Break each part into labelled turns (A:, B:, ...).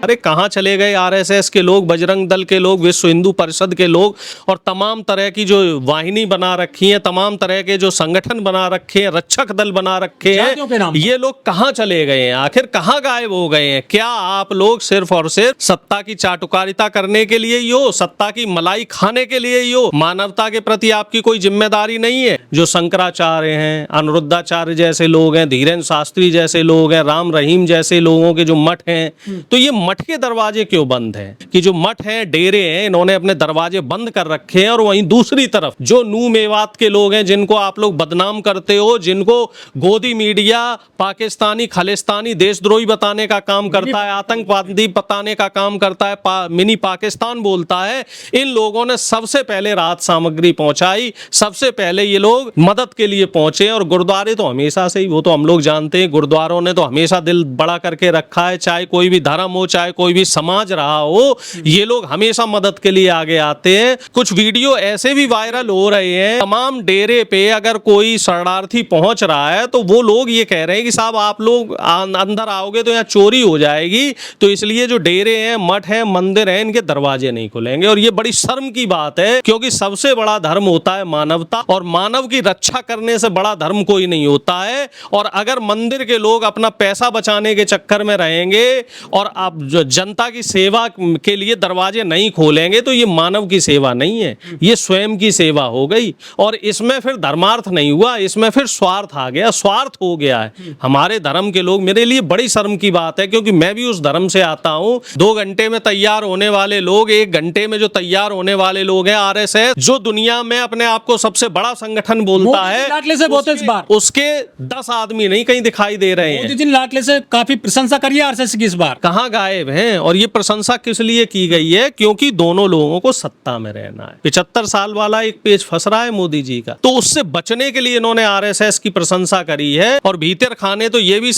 A: अरे कहाँ चले गए आरएसएस के लोग, बजरंग दल के लोग, विश्व हिंदू परिषद के लोग और तमाम तरह की जो वाहिनी बना रखी है, तमाम तरह के जो संगठन बना रखे हैं, रक्षक दल बना रखे हैं, ये लोग कहाँ चले गए हैं? आखिर कहाँ गायब हो गए हैं? क्या आप लोग सिर्फ और सिर्फ सत्ता की चाटुकारिता करने के लिए ही हो, सत्ता की मलाई खाने के लिए ही हो? मानवता के प्रति आपकी कोई जिम्मेदारी नहीं है? जो शंकराचार्य हैं, अनिरुद्धाचार्य जैसे लोग हैं, धीरेन्द्र शास्त्री जैसे लोग हैं, राम रहीम जैसे लोगों के जो मठ हैं, तो ये मठ के दरवाजे क्यों बंद हैं? कि जो मठ हैं, डेरे हैं, इन्होंने अपने दरवाजे बंद कर रखे हैं। और वहीं दूसरी तरफ जो नू मेवात के लोग हैं, जिनको आप लोग बदनाम करते हो, जिनको गोदी मीडिया पाकिस्तानी खालिस्तानी देशद्रोही बताने का काम करता है, आतंकवादी बताने का काम करता है, मिनी पाकिस्तान बोलता है, इन लोगों ने सबसे पहले राहत सामग्री पहुंचाई, सबसे पहले ये लोग मदद के लिए पहुंचे। और गुरुद्वारे तो हमेशा से ही, वो तो हम लोग जानते हैं, गुरुद्वारों ने तो हमेशा दिल बड़ा करके रखा है, चाहे कोई भी धर्म हो, चाहे कोई भी समाज रहा हो, ये लोग हमेशा मदद के लिए आगे आते हैं। कुछ वीडियो ऐसे भी वायरल हो रहे हैं, तमाम डेरे पे अगर कोई शरणार्थी पहुंच रहा है तो वो लोग ये कह रहे हैं कि साहब आप लोग अंदर आओगे तो यहाँ चोरी हो जाएगी, तो इसलिए जो डेरे हैं, मठ हैं, मंदिर हैं, इनके दरवाजे नहीं खुलेंगे। और ये बड़ी शर्म की बात है, क्योंकि सबसे बड़ा धर्म होता है मानवता, और मानव की रक्षा करने से बड़ा धर्म कोई नहीं होता है। और अगर मंदिर के लोग अपना पैसा बचाने के चक्कर में रहेंगे और आप जो जनता की सेवा के लिए दरवाजे नहीं खोलेंगे, तो ये मानव की सेवा नहीं है, ये स्वयं की सेवा हो गई। और इसमें फिर धर्मार्थ नहीं हुआ, इसमें फिर स्वार्थ आ गया, स्वार्थ हो गया है। हमारे धर्म के लोग, मेरे लिए बड़ी शर्म की बात है, क्योंकि मैं भी उस धर्म से आता हूं। 2 घंटे में तैयार होने वाले लोग, 1 घंटे में जो तैयार होने वाले लोग हैं, आरएसएस जो दुनिया में अपने आप को सबसे बड़ा संगठन बोलता है,
B: लाडले से बहुत इस बार
A: उसके 10 आदमी नहीं कहीं दिखाई दे रहे हैं।
B: मोदी जी ने लाडले से काफी प्रशंसा करी है आरएसएस की, इस बार
A: कहाँ गायब हैं? और ये प्रशंसा किस लिए की गई है? क्योंकि दोनों लोगों को सत्ता में रहना है। 75 साल वाला एक पेज फंस रहा है मोदी जी का, तो उससे बचने के लिए इन्होंने आरएसएस की प्रशंसा करी है। और भीतर खाने तो ये भी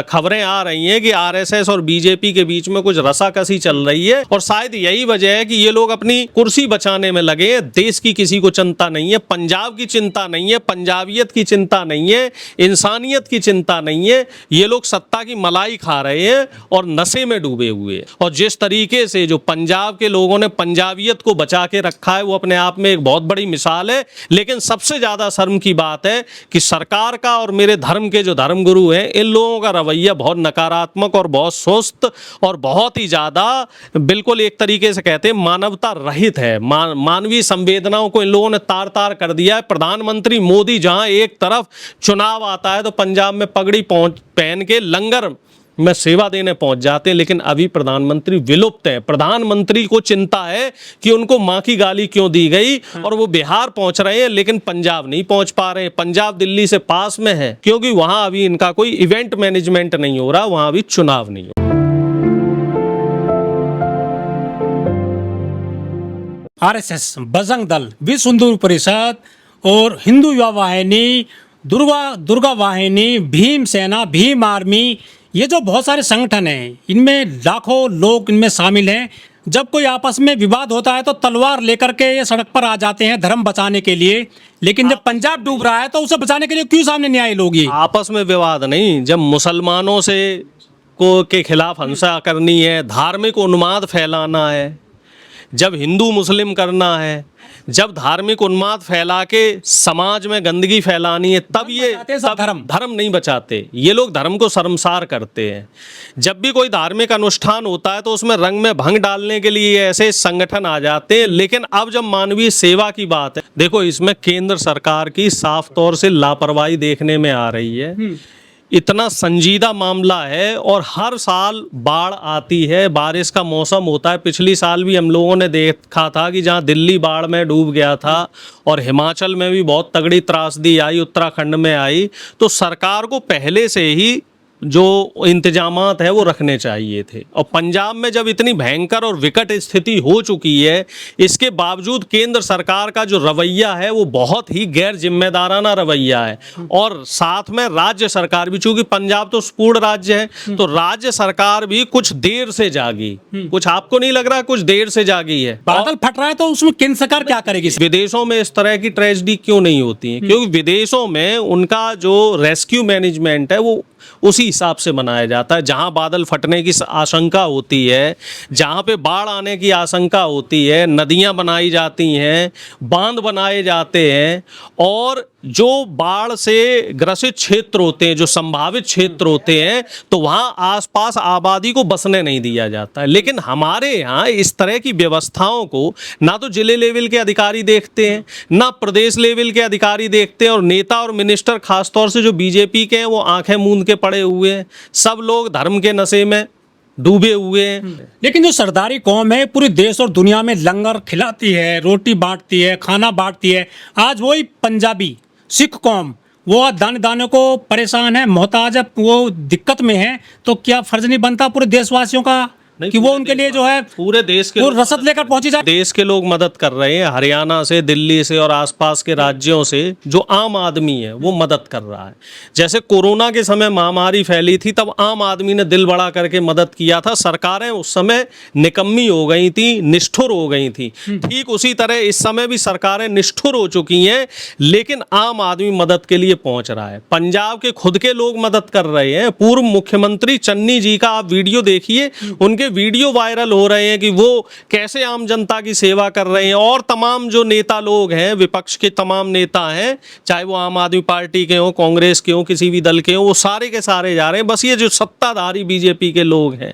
A: खबरें आ रही हैं कि आरएसएस और बीजेपी के बीच में कुछ रसाकसी चल रही है, और शायद यही वजह है कि ये लोग अपनी कुर्सी बचाने में लगे हैं। देश की किसी को चिंता नहीं है, पंजाब की चिंता नहीं है, पंजाबियत की चिंता नहीं है, इंसानियत की चिंता नहीं है। ये लोग सत्ता की मलाई खा रहे हैं और नशे में डूबे हुए हैं। और जिस तरीके से जो पंजाब के लोगों ने पंजाबियत को बचा के रखा है, वो अपने आप में एक बहुत बड़ी मिसाल है। लेकिन सबसे ज्यादा शर्म की बात है कि सरकार का और मेरे धर्म के जो धर्मगुरु हैं, इन लोगों का रवैया बहुत नकारात्मक और बहुत सुस्त और बहुत ही ज्यादा, बिल्कुल एक तरीके से कहते हैं मानवता रहित है। मानवीय संवेदनाओं को इन लोगों ने तार तार कर दिया है। प्रधानमंत्री मोदी जहां एक तरफ चुनाव आता है तो पंजाब में पगड़ी पहन के लंगर में सेवा देने पहुंच जाते हैं, लेकिन अभी प्रधानमंत्री विलुप्त है। प्रधानमंत्री को चिंता है कि उनको मां की गाली क्यों दी गई, और वो बिहार पहुंच रहे हैं लेकिन पंजाब नहीं पहुंच पा रहे हैं। पंजाब दिल्ली से पास में है, क्योंकि वहां अभी इनका कोई इवेंट मैनेजमेंट नहीं हो रहा, वहां अभी चुनाव नहीं हो रहा।
B: आरएसएस, बजरंग दल, विश्व हिंदू परिषद और हिंदू युवा वाहिनी, दुर्गा वाहिनी, भीम सेना, भीम आर्मी, ये जो बहुत सारे संगठन हैं, इनमें लाखों लोग इनमें शामिल हैं। जब कोई आपस में विवाद होता है तो तलवार लेकर के ये सड़क पर आ जाते हैं धर्म बचाने के लिए, लेकिन जब पंजाब डूब रहा है तो उसे बचाने के लिए क्यों सामने नहीं आए लोग? ये
A: आपस में विवाद नहीं, जब मुसलमानों से के खिलाफ हिंसा करनी है, धार्मिक उन्माद फैलाना है, जब हिंदू मुस्लिम करना है, जब धार्मिक उन्माद फैला के समाज में गंदगी फैलानी है, तब ये धर्म नहीं बचाते। ये लोग धर्म को शर्मसार करते हैं। जब भी कोई धार्मिक अनुष्ठान होता है तो उसमें रंग में भंग डालने के लिए ऐसे संगठन आ जाते हैं। लेकिन अब जब मानवीय सेवा की बात है, देखो इसमें केंद्र सरकार की साफ तौर से लापरवाही देखने में आ रही है। इतना संजीदा मामला है, और हर साल बाढ़ आती है, बारिश का मौसम होता है। पिछली साल भी हम लोगों ने देखा था कि जहां दिल्ली बाढ़ में डूब गया था, और हिमाचल में भी बहुत तगड़ी त्रासदी आई, उत्तराखंड में आई। तो सरकार को पहले से ही जो इंतजामात है वो रखने चाहिए थे। और पंजाब में जब इतनी भयंकर और विकट स्थिति हो चुकी है, इसके बावजूद केंद्र सरकार का जो रवैया है वो बहुत ही गैर जिम्मेदाराना रवैया है। और साथ में राज्य सरकार भी, चूंकि पंजाब तो पूर्ण राज्य है, तो राज्य सरकार भी कुछ देर से जागी। कुछ आपको नहीं लग रहा कुछ देर से जागी है?
B: बादल फट रहा है तो उसमें केंद्र सरकार क्या करेगी?
A: विदेशों में इस तरह की ट्रेजेडी क्यों नहीं होती है? क्योंकि विदेशों में उनका जो रेस्क्यू मैनेजमेंट है वो उसी हिसाब से बनाया जाता है। जहाँ बादल फटने की आशंका होती है, जहाँ पे बाढ़ आने की आशंका होती है, नदियाँ बनाई जाती हैं, बांध बनाए जाते हैं, और जो बाढ़ से ग्रसित क्षेत्र होते हैं, जो संभावित क्षेत्र होते हैं, तो वहाँ आसपास आबादी को बसने नहीं दिया जाता है। लेकिन हमारे यहाँ इस तरह की व्यवस्थाओं को ना तो जिले लेवल के अधिकारी देखते हैं, ना प्रदेश लेवल के अधिकारी देखते हैं, और नेता और मिनिस्टर खासतौर से जो बीजेपी के हैं वो आंखें मूंद के पड़े हुए हैं। सब लोग धर्म के नशे में डूबे हुए हैं।
B: लेकिन जो सरदारी कौम है पूरे देश और दुनिया में लंगर खिलाती है, रोटी बांटती है, खाना बांटती है, आज वही पंजाबी सिख कौम वो दाने दाने को परेशान है, मोहताज है, वो दिक्कत में है, तो क्या फर्ज नहीं बनता पूरे देशवासियों का कि वो उनके लिए जो है
A: पूरे देश के
B: वो रसद लेकर पहुंची जाए?
A: देश के लोग मदद कर रहे हैं, हरियाणा से, दिल्ली से और आसपास के राज्यों से जो आम आदमी है वो मदद कर रहा है। जैसे कोरोना के समय महामारी फैली थी, तब आम आदमी ने दिल बड़ा करके मदद किया था। सरकारें उस समय निकम्मी हो गई थी, निष्ठुर हो गई थी। ठीक उसी तरह इस समय भी सरकारें निष्ठुर हो चुकी हैं, लेकिन आम आदमी मदद के लिए पहुंच रहा है। पंजाब के खुद के लोग मदद कर रहे हैं। पूर्व मुख्यमंत्री चन्नी जी का आप वीडियो देखिए, उनके वीडियो वायरल हो रहे हैं कि वो कैसे आम जनता की सेवा कर रहे हैं। और तमाम जो नेता लोग हैं, विपक्ष के तमाम नेता हैं, चाहे वो आम आदमी पार्टी के हों, कांग्रेस के हों, किसी भी दल के हों, वो सारे के सारे जा रहे हैं। बस ये जो सत्ताधारी बीजेपी के लोग हैं,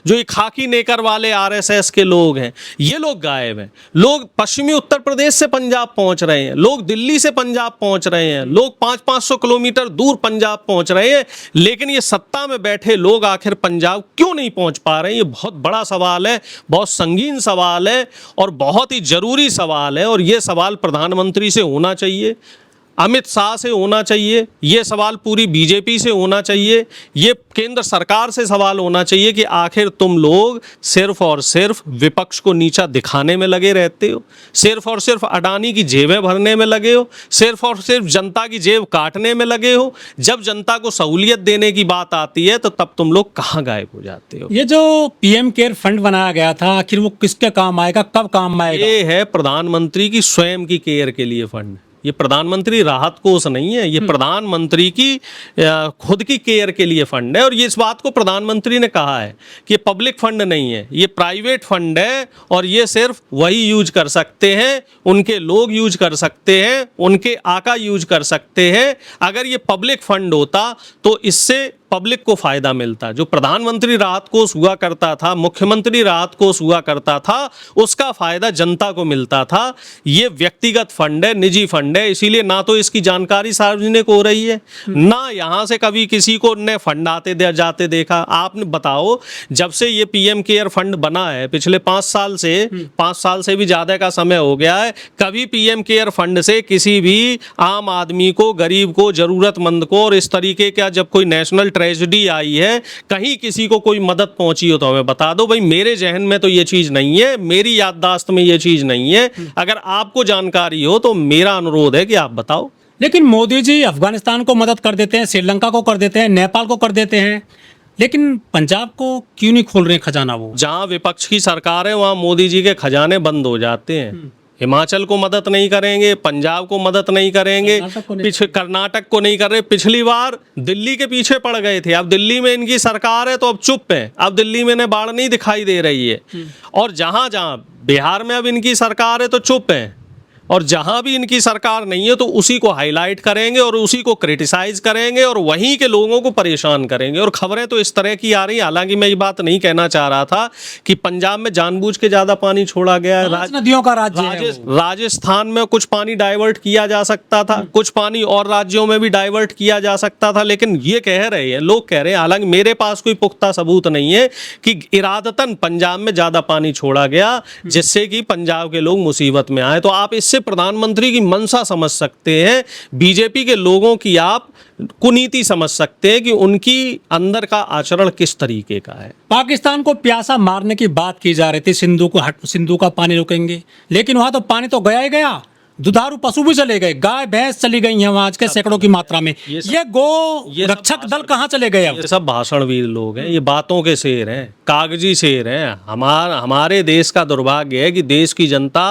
A: जो ये खाकी नेकर वाले आरएसएस के लोग हैं, ये लोग गायब हैं। लोग पश्चिमी उत्तर प्रदेश से पंजाब पहुंच रहे हैं, लोग दिल्ली से पंजाब पहुंच रहे हैं, लोग 500-500 किलोमीटर दूर पंजाब पहुंच रहे हैं, लेकिन ये सत्ता में बैठे लोग आखिर पंजाब क्यों नहीं पहुंच पा रहे हैं? ये बहुत बड़ा सवाल है, बहुत संगीन सवाल है और बहुत ही जरूरी सवाल है। और ये सवाल प्रधानमंत्री से होना चाहिए, अमित शाह से होना चाहिए, ये सवाल पूरी बीजेपी से होना चाहिए, ये केंद्र सरकार से सवाल होना चाहिए कि आखिर तुम लोग सिर्फ और सिर्फ विपक्ष को नीचा दिखाने में लगे रहते हो, सिर्फ और सिर्फ अडानी की जेबें भरने में लगे हो, सिर्फ और सिर्फ जनता की जेब काटने में लगे हो। जब जनता को सहूलियत देने की बात आती है तो तब तुम लोग कहाँ गायब हो जाते हो?
B: ये जो पीएम केयर फंड बनाया गया था, आखिर वो किसके काम आएगा, कब काम आएगा?
A: ये है प्रधानमंत्री की स्वयं की केयर के लिए फंड। ये प्रधानमंत्री राहत कोष नहीं है, ये प्रधानमंत्री की खुद की केयर के लिए फंड है। और ये इस बात को प्रधानमंत्री ने कहा है कि ये पब्लिक फंड नहीं है, ये प्राइवेट फंड है और ये सिर्फ वही यूज कर सकते हैं, उनके लोग यूज कर सकते हैं, उनके आका यूज कर सकते हैं। अगर ये पब्लिक फंड होता तो इससे पब्लिक को फायदा मिलता। जो प्रधानमंत्री राहत कोष हुआ करता था, मुख्यमंत्री राहत कोष हुआ करता था, उसका फायदा जनता को मिलता था। ये व्यक्तिगत फंड है, निजी फंड है, इसीलिए ना तो इसकी जानकारी सार्वजनिक हो रही है, ना यहाँ से कभी किसी को ने फंड आते जाते देखा। आपने बताओ, जब से ये पीएम केयर फंड बना है, पिछले 5 साल से भी ज्यादा का समय हो गया है, कभी पीएम केयर फंड से किसी भी आम आदमी को, गरीब को, जरूरतमंद को, और इस तरीके का जब कोई नेशनल ट्रेजेडी आई है, कहीं किसी को कोई मदद पहुंची हो तो हमें बता दो। भाई मेरे जहन में तो ये चीज नहीं है, मेरी याददाश्त में ये चीज नहीं है। अगर आपको जानकारी हो तो मेरा अनुरोध है कि आप बताओ।
B: लेकिन मोदी जी अफगानिस्तान को मदद कर देते हैं, श्रीलंका को कर देते हैं, नेपाल को कर देते हैं, लेकिन पंजाब को क्यों नहीं खोल रहे खजाना? वो
A: जहां विपक्ष की सरकार है वहां मोदी जी के खजाने बंद हो जाते हैं। हिमाचल को मदद नहीं करेंगे, पंजाब को मदद नहीं करेंगे, कर्नाटक को नहीं कर रहे। पिछली बार दिल्ली के पीछे पड़ गए थे, अब दिल्ली में इनकी सरकार है तो अब चुप है, अब दिल्ली में इन्हें बाढ़ नहीं दिखाई दे रही है। और जहां जहां बिहार में अब इनकी सरकार है तो चुप है, और जहां भी इनकी सरकार नहीं है तो उसी को हाईलाइट करेंगे और उसी को क्रिटिसाइज करेंगे और वहीं के लोगों को परेशान करेंगे। और खबरें तो इस तरह की आ रही, हालांकि मैं ये बात नहीं कहना चाह रहा था कि पंजाब में जानबूझ के ज्यादा पानी छोड़ा गया है।
B: नदियों का राज्य है वो।
A: राजस्थान में कुछ पानी डाइवर्ट किया जा सकता था, कुछ पानी और राज्यों में भी डाइवर्ट किया जा सकता था, लेकिन ये कह रहे हैं, लोग कह रहे हैं, हालांकि मेरे पास कोई पुख्ता सबूत नहीं है, कि इरादतन पंजाब में ज्यादा पानी छोड़ा गया जिससे कि पंजाब के लोग मुसीबत में आए। तो आप इससे प्रधानमंत्री की मंशा समझ सकते हैं, बीजेपी के लोगों की आप कुनीति समझ सकते हैं कि उनकी अंदर का आचरण किस तरीके का है।
B: पाकिस्तान को प्यासा मारने की बात की जा रही थी, सिंधु का पानी रोकेंगे, लेकिन वहां तो पानी तो गया ही गया। दुधारू पशु भी चले गए, गाय भैंस चली गई हैं वहाँ आज के सैकड़ों की मात्रा में। ये गो रक्षक दल कहाँ चले गए अब?
A: ये सब भाषणवीर लोग हैं, ये बातों के शेर हैं, कागजी शेर हैं। हमारे देश का दुर्भाग्य है कि देश की जनता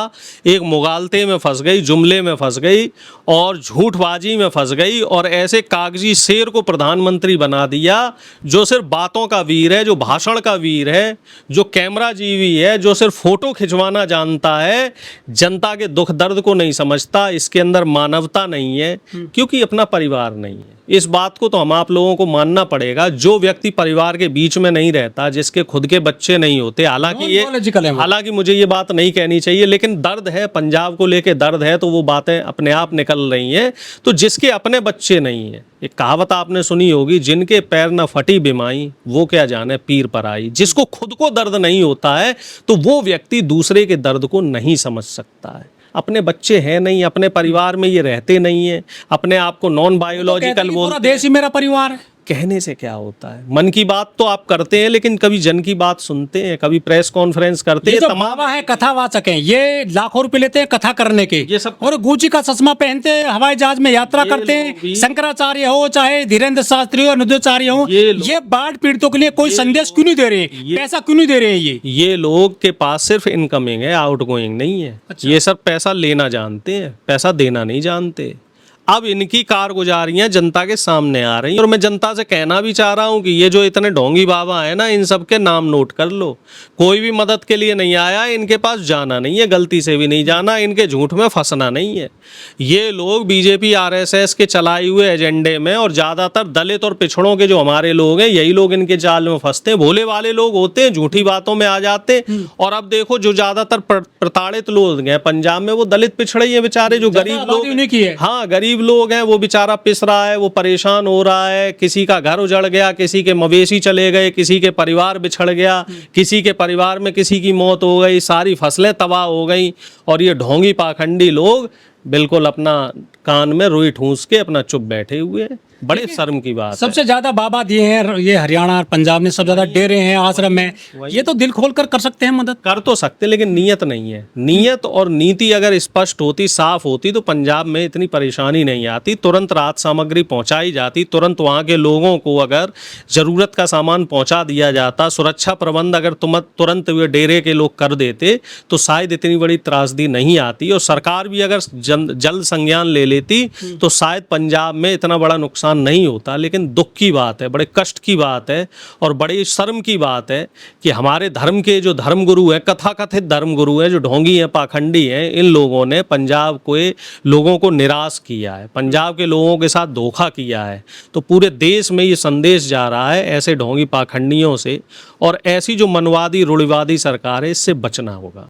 A: एक मुगालते में फंस गई, जुमले में फंस गई और झूठबाजी में फंस गई और ऐसे कागजी शेर को प्रधानमंत्री बना दिया जो सिर्फ बातों का वीर है, जो भाषण का वीर है, जो कैमरा जीवी है, जो सिर्फ फोटो खिंचवाना जानता है, जनता के दुख दर्द को नहीं समझता। इसके अंदर मानवता नहीं है क्योंकि अपना परिवार नहीं है। इस बात को तो हम आप लोगों को मानना पड़ेगा। जो व्यक्ति परिवार के बीच में नहीं रहता, जिसके खुद के बच्चे नहीं होते, हालांकि मुझे ये बात नहीं कहनी चाहिए, लेकिन दर्द है, पंजाब को लेके दर्द है, तो वो बातें अपने आप निकल रही हैं। तो जिसके अपने बच्चे नहीं है, एक कहावत आपने सुनी होगी, जिनके पैर न फटी बिमाई वो क्या जाने पीर पर आई। जिसको खुद को दर्द नहीं होता है तो वो व्यक्ति दूसरे के दर्द को नहीं समझ सकता है। अपने बच्चे हैं नहीं, अपने परिवार में ये रहते नहीं है, अपने आप को नॉन बायोलॉजिकल
B: पूरा देश ही मेरा परिवार है।
A: कहने से क्या होता है? मन की बात तो आप करते हैं, लेकिन कभी जन की बात सुनते हैं, कभी प्रेस कॉन्फ्रेंस करते हैं।
B: तमाम है कथावाचक हैं, ये लाखों रुपए लेते हैं कथा करने के,
A: ये सब
B: और गुची का चश्मा पहनते हैं, हवाई जहाज में यात्रा करते हैं। शंकराचार्य हो चाहे धीरेन्द्र शास्त्री हो, नृत्याचार्य हो, ये बाढ़ पीड़ितों के लिए कोई संदेश क्यों नहीं दे रहे हैं? पैसा क्यों नहीं दे रहे हैं? ये
A: लोग के पास सिर्फ इनकमिंग है, आउटगोइंग नहीं है। ये सब पैसा लेना जानते हैं, पैसा देना नहीं जानते। अब इनकी कारगुजारियां जनता के सामने आ रही हैं और मैं जनता से कहना भी चाह रहा हूं कि ये जो इतने ढोंगी बाबा है ना, इन सब के नाम नोट कर लो। कोई भी मदद के लिए नहीं आया, इनके पास जाना नहीं है, गलती से भी नहीं जाना, इनके झूठ में फंसना नहीं है। ये लोग बीजेपी आरएसएस के चलाए हुए एजेंडे में, और ज़्यादातर दलित और पिछड़ों के जो हमारे लोग हैं, यही लोग इनके जाल में फंसते हैं। भोले वाले लोग होते हैं, झूठी बातों में आ जाते हैं। और अब देखो जो ज़्यादातर प्रताड़ित लोग हैं पंजाब में, वो दलित पिछड़े ही हैं बेचारे, जो गरीब लोग, हाँ गरीब लोग हैं। वो बेचारा पिस रहा है, वो परेशान हो रहा है। किसी का घर उजड़ गया, किसी के मवेशी चले गए, किसी के परिवार बिछड़ गया, किसी के परिवार में किसी की मौत हो गई, सारी फसलें तबाह हो गई। और ये ढोंगी पाखंडी लोग बिल्कुल अपना कान में रुई ठूंस के अपना चुप बैठे हुए हैं। बड़े शर्म की बात
B: सबसे ज्यादा बाबा दिए हैं ये हरियाणा और पंजाब ने, सब ज्यादा डेरे हैं, आश्रम है। ये तो दिल खोल कर सकते हैं, मदद
A: कर तो सकते, लेकिन नीयत नहीं है। नीयत और नीति अगर स्पष्ट होती, साफ होती, तो पंजाब में इतनी परेशानी नहीं आती। तुरंत राहत सामग्री पहुंचाई जाती, तुरंत वहां के लोगों को अगर जरूरत का सामान पहुंचा दिया जाता, सुरक्षा प्रबंध अगर तुरंत वे डेरे के लोग कर देते, तो शायद इतनी बड़ी त्रासदी नहीं आती। और सरकार भी अगर जल्द संज्ञान ले लेती तो शायद पंजाब में इतना बड़ा नुकसान नहीं होता। लेकिन दुख की बात है, बड़े कष्ट की बात है और बड़ी शर्म की बात है कि हमारे धर्म के जो धर्मगुरु हैं, कथाकथित धर्मगुरु हैं, जो ढोंगी हैं, पाखंडी हैं, इन लोगों ने पंजाब के लोगों को निराश किया है, पंजाब के लोगों के साथ धोखा किया है। तो पूरे देश में ये संदेश जा रहा है ऐसे ढोंगी पाखंडियों से, और ऐसी जो मनवादी रूढ़िवादी सरकार है, इससे बचना होगा।